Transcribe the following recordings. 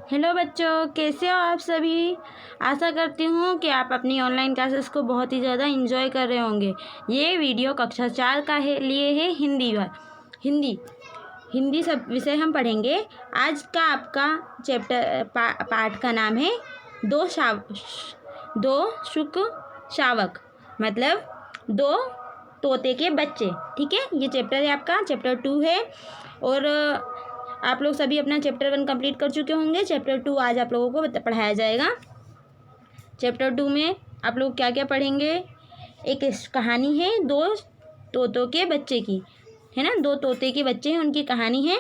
Hello बच्चों, कैसे हो आप सभी। आशा करती हूँ कि आप अपनी ऑनलाइन क्लासेस को बहुत ही ज़्यादा एंजॉय कर रहे होंगे। ये वीडियो कक्षा 4 का लिए है हिंदी सब विषय हम पढ़ेंगे। आज का आपका चैप्टर पाठ का नाम है दो शुक शावक, मतलब दो तोते के बच्चे। ठीक है, ये चैप्टर है आपका, चैप्टर 2 है। और आप लोग सभी अपना चैप्टर 1 कंप्लीट कर चुके होंगे। चैप्टर 2 आज आप लोगों को पढ़ाया जाएगा। चैप्टर 2 में आप लोग क्या क्या पढ़ेंगे। एक कहानी है दो तोतों के बच्चे की, है ना। दो तोते के बच्चे हैं, उनकी कहानी है।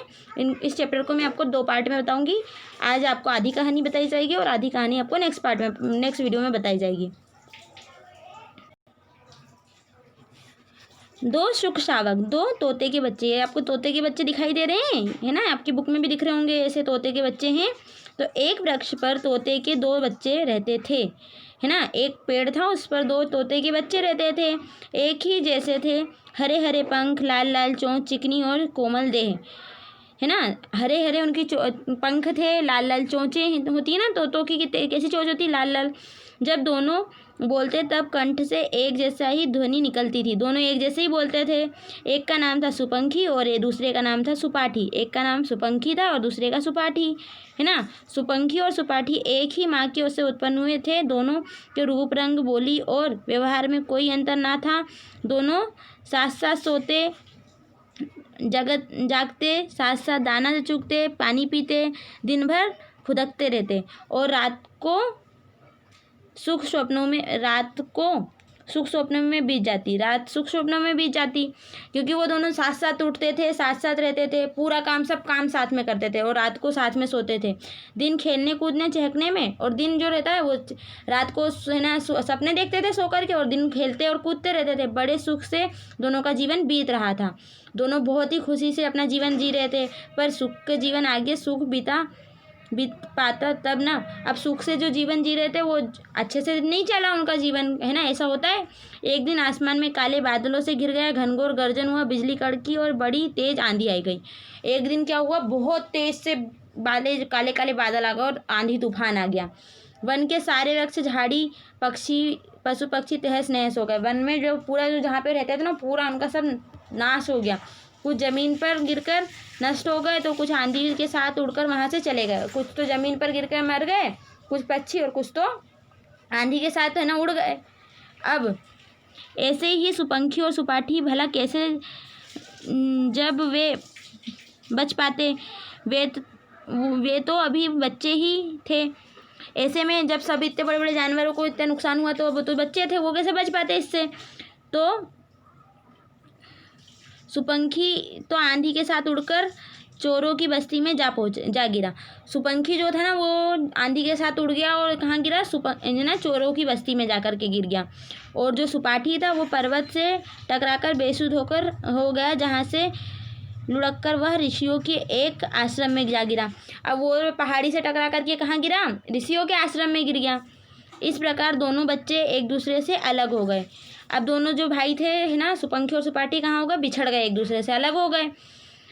इस चैप्टर को मैं आपको 2 पार्ट में बताऊंगी। आज आपको आधी कहानी बताई जाएगी और आधी कहानी आपको नेक्स्ट वीडियो में बताई जाएगी। दो शुक शावक, दो तोते के बच्चे। आपको तोते के बच्चे दिखाई दे रहे हैं, है ना। आपकी बुक में भी दिख रहे होंगे, ऐसे तोते के बच्चे हैं। तो एक वृक्ष पर तोते के 2 बच्चे रहते थे, है ना। एक पेड़ था, उस पर 2 तोते के बच्चे रहते थे। एक ही जैसे थे, हरे हरे पंख, लाल लाल चोंच, चिकनी और कोमल देह, है ना। हरे हरे उनकी पंख थे, लाल लाल चोंचें होती है ना तोतों की, कैसी चोंच होती है, लाल लाल। जब दोनों बोलते तब कंठ से एक जैसा ही ध्वनि निकलती थी। दोनों एक जैसे ही बोलते थे। एक का नाम था सुपंखी और दूसरे का नाम था सुपाठी। एक का नाम सुपंखी था और दूसरे का सुपाठी, है ना। सुपंखी और सुपाठी एक ही माँ की ओर से उत्पन्न हुए थे। दोनों के रूप, रंग, बोली और व्यवहार में कोई अंतर ना था। दोनों साथ साथ सोते, जागते, साथ साथ दाना चुगते, पानी पीते, दिन भर फुदकते रहते और रात को सुख स्वप्नों में बीत जाती। क्योंकि वो दोनों साथ साथ उठते थे, साथ साथ रहते थे, पूरा काम सब काम साथ में करते थे और रात को साथ में सोते थे। दिन खेलने कूदने चहकने में, और दिन जो रहता है वो रात को, है ना, सपने देखते थे सो करके, और दिन खेलते और कूदते रहते थे। बड़े सुख से दोनों का जीवन बीत रहा था। दोनों बहुत ही खुशी से अपना जीवन जी रहे थे। पर सुख के जीवन आगे सुख बीत पाता तब ना। अब सुख से जो जीवन जी रहे थे वो अच्छे से नहीं चला उनका जीवन, है ना। ऐसा होता है। एक दिन आसमान में काले बादलों से घिर गया, घनघोर गर्जन हुआ, बिजली कड़की और बड़ी तेज आंधी आई गई। एक दिन क्या हुआ, बहुत तेज से काले काले बादल आ गए और आंधी तूफान आ गया। वन के सारे वृक्ष, झाड़ी, पशु पक्षी तहस नहस हो गए। वन में जो पूरा जो जहाँ पे रहते थे ना, पूरा उनका सब नाश हो गया। कुछ ज़मीन पर गिरकर नष्ट हो गए तो कुछ आंधी के साथ उड़कर वहाँ से चले गए। कुछ तो ज़मीन पर गिरकर मर गए, कुछ पक्षी, और कुछ तो आंधी के साथ, है ना, उड़ गए। अब ऐसे ही सुपंखी और सुपाठी भला कैसे, जब वे बच पाते, वे तो अभी बच्चे ही थे। ऐसे में जब सब इतने बड़े बड़े जानवरों को इतना नुकसान हुआ तो वो तो बच्चे थे, वो कैसे बच पाते इससे। तो सुपंखी तो आंधी के साथ उड़कर चोरों की बस्ती में जा गिरा। सुपंखी जो था ना वो आंधी के साथ उड़ गया और कहाँ गिरा, ना चोरों की बस्ती में जा कर के गिर गया। और जो सुपाठी था वो पर्वत से टकराकर बेसुध हो गया, जहाँ से लुढ़क कर वह ऋषियों के एक आश्रम में जा गिरा। अब वो पहाड़ी से टकरा करके कहाँ गिरा, ऋषियों के आश्रम में गिर गया। इस प्रकार दोनों बच्चे एक दूसरे से अलग हो गए। अब दोनों जो भाई थे, है ना, सुपंखी और सुपाठी, कहाँ हो गए, बिछड़ गए, एक दूसरे से अलग हो गए।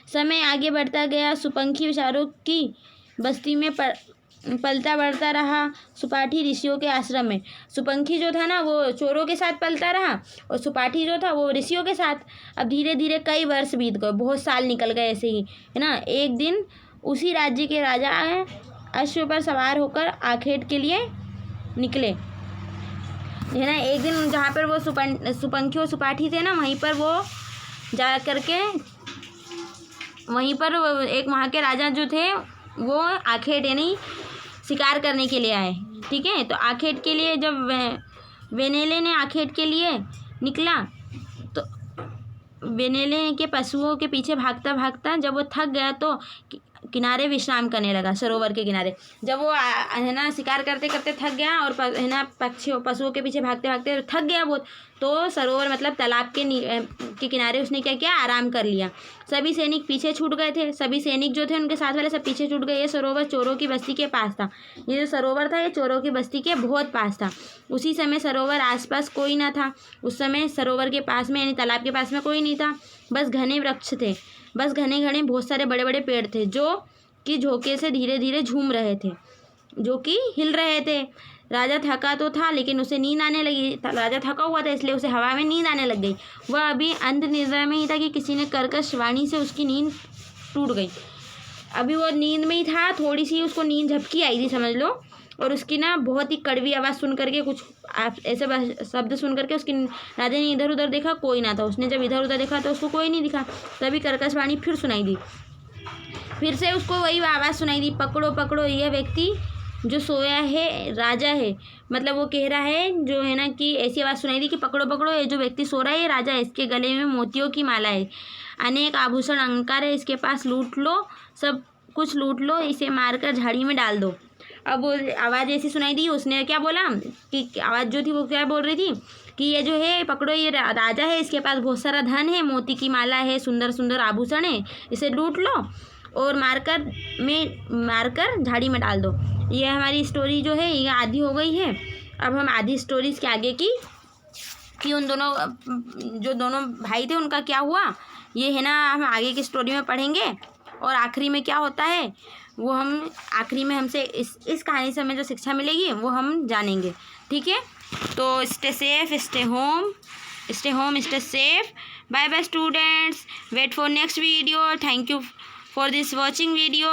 समय आगे बढ़ता गया। सुपंखी विचारों की बस्ती में पलता बढ़ता रहा, सुपाठी ऋषियों के आश्रम में। सुपंखी जो था ना वो चोरों के साथ पलता रहा और सुपाठी जो था वो ऋषियों के साथ। अब धीरे धीरे कई वर्ष बीत गए, बहुत साल निकल गए ऐसे ही, है ना। एक दिन उसी राज्य के राजा अश्व पर सवार होकर आखेट के लिए निकले, है ना। एक दिन जहाँ पर वो सुपंखी और सुपाठी थे ना, वहीं पर वो जा करके, वहीं पर एक वहाँ के राजा जो थे वो आखेट, यानी शिकार करने के लिए आए। ठीक है, तो आखेट के लिए जब वेनेले ने आखेट के लिए निकला तो वेनेले के पशुओं के पीछे भागता भागता जब वो थक गया तो किनारे विश्राम करने लगा, सरोवर के किनारे। जब वो, है ना, शिकार करते करते थक गया और, है ना, पशुओं के पीछे भागते भागते थक गया बहुत, तो सरोवर मतलब तालाब के किनारे उसने क्या किया, आराम कर लिया। सभी सैनिक पीछे छूट गए थे, सभी सैनिक जो थे उनके साथ वाले सब पीछे छूट गए। ये सरोवर चोरों की बस्ती के पास था। ये जो सरोवर था ये चोरों की बस्ती के बहुत पास था। उसी समय सरोवर आसपास कोई ना था। उस समय सरोवर के पास में, यानी तालाब के पास में कोई नहीं था। बस घने वृक्ष थे, बस घने घने बहुत सारे बड़े बड़े पेड़ थे जो उसकी झोंके से धीरे धीरे झूम रहे थे, जो कि हिल रहे थे। राजा थका तो था, लेकिन उसे नींद आने लगी। राजा थका हुआ था, इसलिए उसे हवा में नींद आने लग गई। वह अभी अंध निद्रा में ही था कि किसी ने कर्कश वाणी से उसकी नींद टूट गई। अभी वो नींद में ही था, थोड़ी सी उसको नींद झपकी आई थी समझ लो, और उसकी ना बहुत ही कड़वी आवाज़ सुन करके, कुछ ऐसे शब्द सुन करके उसकी राजा ने इधर उधर देखा, कोई ना था। उसने जब इधर उधर देखा तो उसको कोई नहीं दिखा। तभी कर्कश वाणी फिर सुनाई दी। फिर से उसको वही आवाज़ सुनाई दी, पकड़ो पकड़ो, यह व्यक्ति जो सोया है राजा है। मतलब वो कह रहा है जो है ना, कि ऐसी आवाज़ सुनाई दी कि पकड़ो पकड़ो, ये जो व्यक्ति सो रहा है ये राजा है। इसके गले में मोतियों की माला है, अनेक आभूषण अलंकार है इसके पास, लूट लो, सब कुछ लूट लो, इसे मारकर झाड़ी में डाल दो। अब वो आवाज़ ऐसी सुनाई दी, उसने क्या बोला कि आवाज़ जो थी वो क्या बोल रही थी कि ये जो है पकड़ो, ये राजा है, इसके पास बहुत सारा धन है, मोती की माला है, सुंदर सुंदर आभूषण है, इसे लूट लो और मारकर झाड़ी में डाल दो। ये हमारी स्टोरी जो है ये आधी हो गई है। अब हम आधी स्टोरीज़ के आगे की कि उन दोनों जो दोनों भाई थे उनका क्या हुआ, ये है ना हम आगे की स्टोरी में पढ़ेंगे। और आखिरी में क्या होता है वो हम आखिरी में हमसे इस कहानी से हमें जो शिक्षा मिलेगी वो हम जानेंगे। ठीक है, तो stay safe, stay home, stay safe. Bye bye students, wait for next video. Thank you for this watching video.